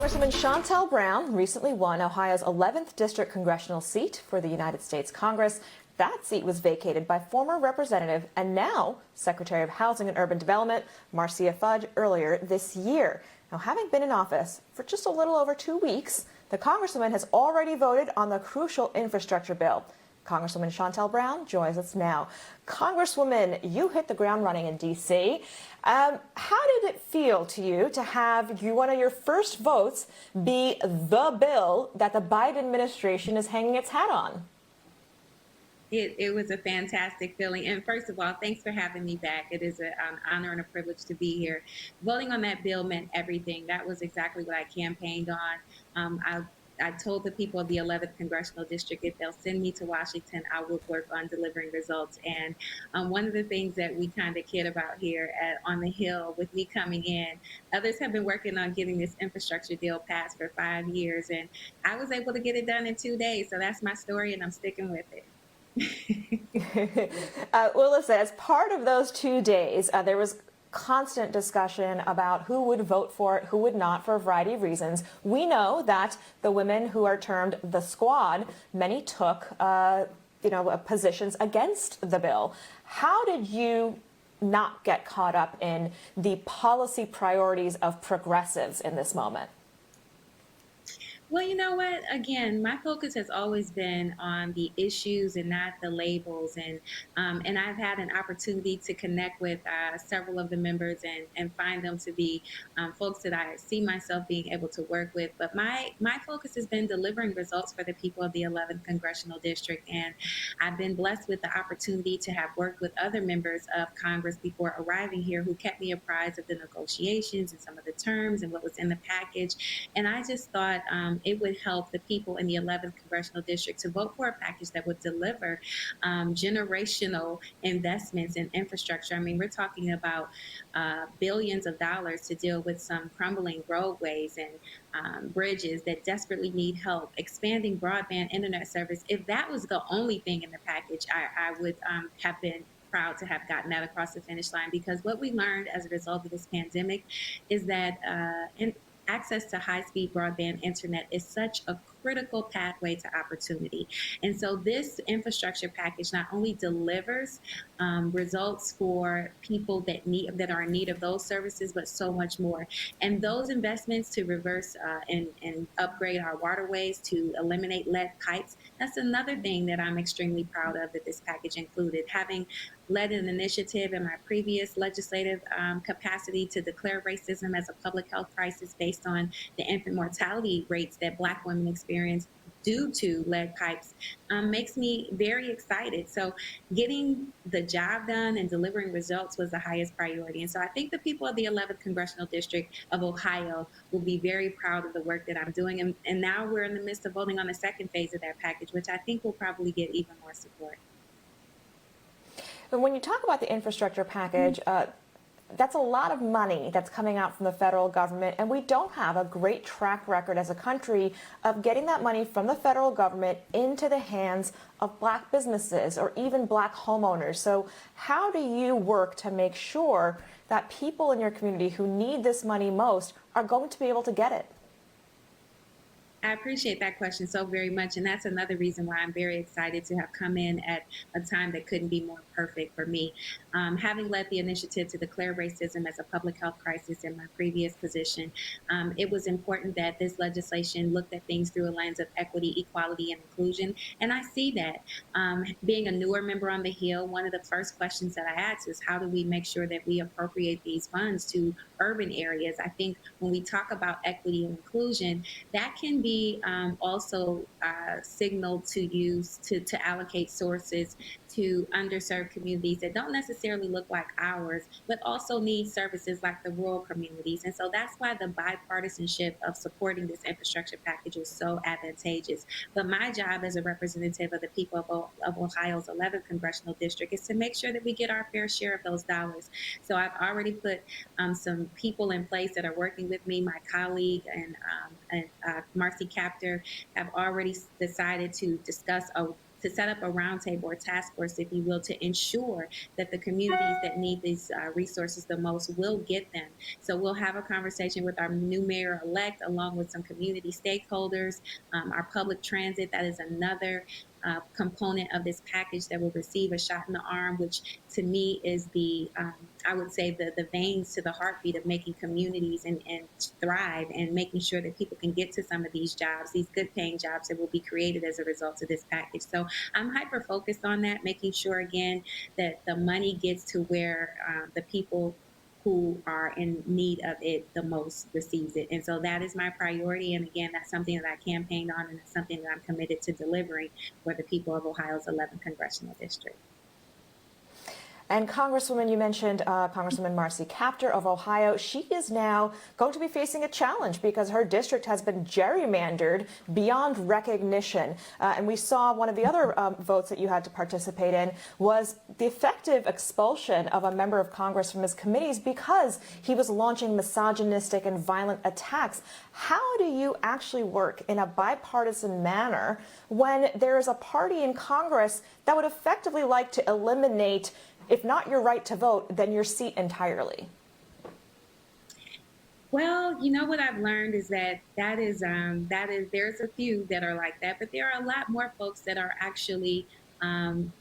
Congresswoman Shontel Brown recently won Ohio's 11th District congressional seat for the United States Congress. That seat was vacated by former Representative and now Secretary of Housing and Urban Development Marcia Fudge earlier this year. Now, having been in office for just a little over 2 weeks, the Congresswoman has already voted on the crucial infrastructure bill. Congresswoman Shontel Brown joins us now. Congresswoman, you hit the ground running in D.C. How did it feel to you to have one of your first votes be the bill that the Biden administration is hanging its hat on? It was a fantastic feeling. And first of all, thanks for having me back. It is an honor and a privilege to be here. Voting on that bill meant everything. That was exactly what I campaigned on. I told the people of the 11th Congressional District, if they'll send me to Washington, I will work on delivering results. And one of the things that we kind of kid about here on the Hill with me coming in, others have been working on getting this infrastructure deal passed for 5 years. And I was able to get it done in 2 days. So that's my story, and I'm sticking with it. Well, listen, as part of those 2 days, there was constant discussion about who would vote for it, who would not, for a variety of reasons. We know that the women who are termed the squad, many took positions against the bill. How did you not get caught up in the policy priorities of progressives in this moment? Well, you know what? Again, my focus has always been on the issues and not the labels. And I've had an opportunity to connect with several of the members and find them to be folks that I see myself being able to work with. But my focus has been delivering results for the people of the 11th Congressional District. And I've been blessed with the opportunity to have worked with other members of Congress before arriving here who kept me apprised of the negotiations and some of the terms and what was in the package. And I just thought it would help the people in the 11th Congressional District to vote for a package that would deliver generational investments in infrastructure. I mean, we're talking about billions of dollars to deal with some crumbling roadways and bridges that desperately need help, expanding broadband internet service. If that was the only thing in the package, I would have been proud to have gotten that across the finish line, because what we learned as a result of this pandemic is that access to high-speed broadband internet is such a critical pathway to opportunity. And so this infrastructure package not only delivers results for people that are in need of those services, but so much more. And those investments to reverse and upgrade our waterways, to eliminate lead pipes, that's another thing that I'm extremely proud of that this package included. Having led an initiative in my previous legislative capacity to declare racism as a public health crisis based on the infant mortality rates that Black women experience due to lead pipes makes me very excited. So getting the job done and delivering results was the highest priority. And so I think the people of the 11th Congressional District of Ohio will be very proud of the work that I'm doing. And now we're in the midst of voting on the second phase of that package, which I think will probably get even more support. But when you talk about the infrastructure package, that's a lot of money that's coming out from the federal government, and we don't have a great track record as a country of getting that money from the federal government into the hands of Black businesses or even Black homeowners. So how do you work to make sure that people in your community who need this money most are going to be able to get it? I appreciate that question so very much. And that's another reason why I'm very excited to have come in at a time that couldn't be more perfect for me. Having led the initiative to declare racism as a public health crisis in my previous position, it was important that this legislation looked at things through a lens of equity, equality, and inclusion. And I see that. Being a newer member on the Hill, one of the first questions that I asked is, how do we make sure that we appropriate these funds to urban areas? I think when we talk about equity and inclusion, that can be also signaled to use to allocate sources to underserved communities that don't necessarily look like ours, but also need services like the rural communities. And so that's why the bipartisanship of supporting this infrastructure package is so advantageous. But my job as a representative of the people of Ohio's 11th Congressional District is to make sure that we get our fair share of those dollars. So I've already put some people in place that are working with me. My colleague and Marcy Captor have already decided to discuss a to set up a roundtable or task force, if you will, to ensure that the communities that need these resources the most will get them. So we'll have a conversation with our new mayor-elect, along with some community stakeholders, our public transit. That is another component of this package that will receive a shot in the arm, which to me is I would say, the veins to the heartbeat of making communities and thrive, and making sure that people can get to some of these jobs, these good paying jobs that will be created as a result of this package. So I'm hyper focused on that, making sure, again, that the money gets to where the people who are in need of it the most receives it. And so that is my priority. And again, that's something that I campaigned on, and it's something that I'm committed to delivering for the people of Ohio's 11th Congressional District. And Congresswoman, you mentioned Congresswoman Marcy Kaptur of Ohio. She is now going to be facing a challenge because her district has been gerrymandered beyond recognition. And we saw one of the other votes that you had to participate in was the effective expulsion of a member of Congress from his committees because he was launching misogynistic and violent attacks. How do you actually work in a bipartisan manner when there is a party in Congress that would effectively like to eliminate, if not your right to vote, then your seat entirely? Well, you know what I've learned is that there's a few that are like that, but there are a lot more folks that are actually um,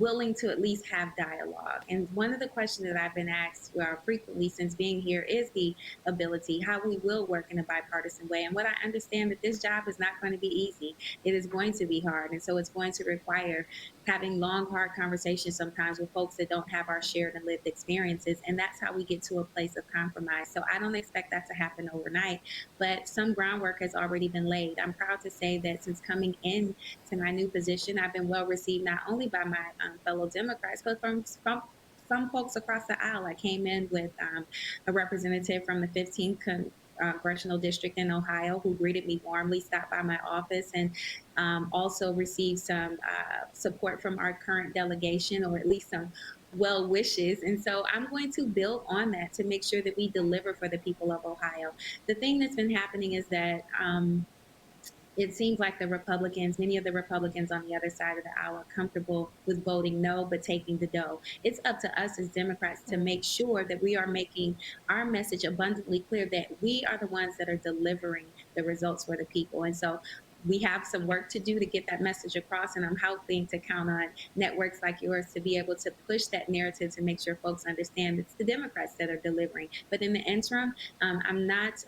willing to at least have dialogue. And one of the questions that I've been asked frequently since being here is the ability, how we will work in a bipartisan way. And what I understand, that this job is not going to be easy. It is going to be hard. And so it's going to require having long, hard conversations sometimes with folks that don't have our shared and lived experiences. And that's how we get to a place of compromise. So I don't expect that to happen overnight, but some groundwork has already been laid. I'm proud to say that since coming in to my new position, I've been well received, not only by my fellow Democrats, but from some folks across the aisle. I came in with a representative from the 15th Congressional District in Ohio, who greeted me warmly, stopped by my office, and also received some support from our current delegation, or at least some well wishes. And so I'm going to build on that to make sure that we deliver for the people of Ohio. The thing that's been happening is that it seems like many of the Republicans on the other side of the aisle, are comfortable with voting no, but taking the dough. It's up to us as Democrats to make sure that we are making our message abundantly clear, that we are the ones that are delivering the results for the people. And so we have some work to do to get that message across, and I'm hoping to count on networks like yours to be able to push that narrative, to make sure folks understand it's the Democrats that are delivering. But in the interim, I'm not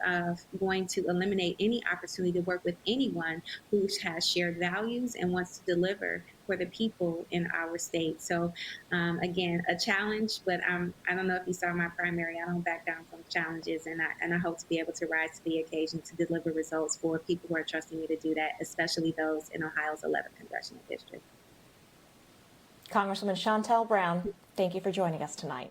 going to eliminate any opportunity to work with anyone who has shared values and wants to deliver for the people in our state. So again, a challenge, but I don't know if you saw my primary. I don't back down from challenges, and I hope to be able to rise to the occasion to deliver results for people who are trusting me to do that, especially those in Ohio's 11th Congressional District. Congresswoman Shontel Brown, thank you for joining us tonight.